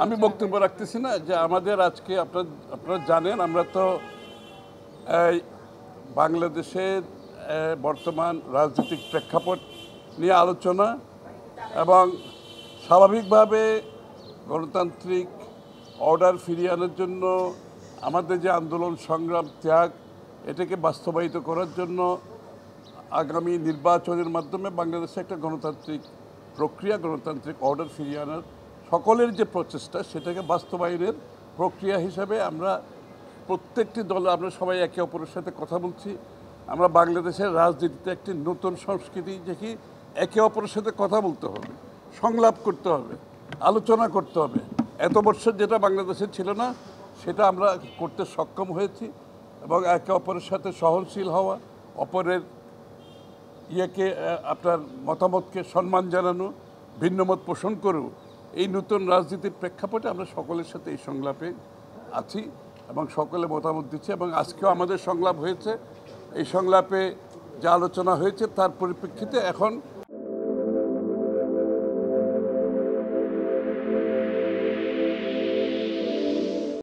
আমি বক্তব্য রাখতেছি না যে আমাদের আজকে আপনারা জানেন আমরা তো এই বাংলাদেশের বর্তমান রাজনৈতিক প্রেক্ষাপট নিয়ে আলোচনা এবং স্বাভাবিকভাবে গণতান্ত্রিক অর্ডার ফিরিয়ে আনার জন্য আমাদের যে আন্দোলন সংগ্রাম ত্যাগ এটাকে বাস্তবায়িত করার জন্য আগামী নির্বাচনের মাধ্যমে বাংলাদেশে একটা গণতান্ত্রিক প্রক্রিয়া গণতান্ত্রিক অর্ডার ফিরিয়ে আনার সকলের যে প্রচেষ্টা সেটাকে বাস্তবায়নের প্রক্রিয়া হিসাবে আমরা প্রত্যেকটি দল আমরা সবাই একে অপরের সাথে কথা বলছি। আমরা বাংলাদেশের রাজনীতিতে একটি নতুন সংস্কৃতি দেখি, একে অপরের সাথে কথা বলতে হবে, সংলাপ করতে হবে, আলোচনা করতে হবে। এত বছর যেটা বাংলাদেশে ছিল না সেটা আমরা করতে সক্ষম হয়েছি এবং একে অপরের সাথে সহনশীল হওয়া, অপরের আপনার মতামতকে সম্মান জানানো, ভিন্নমত পোষণ করেও এই নতুন রাজনীতির প্রেক্ষাপটে আমরা সকলের সাথে এই সংলাপে আছি এবং সকলে মতামত দিচ্ছে এবং আজকেও আমাদের সংলাপ হয়েছে। এই সংলাপে যা আলোচনা হয়েছে তার পরিপ্রেক্ষিতে এখন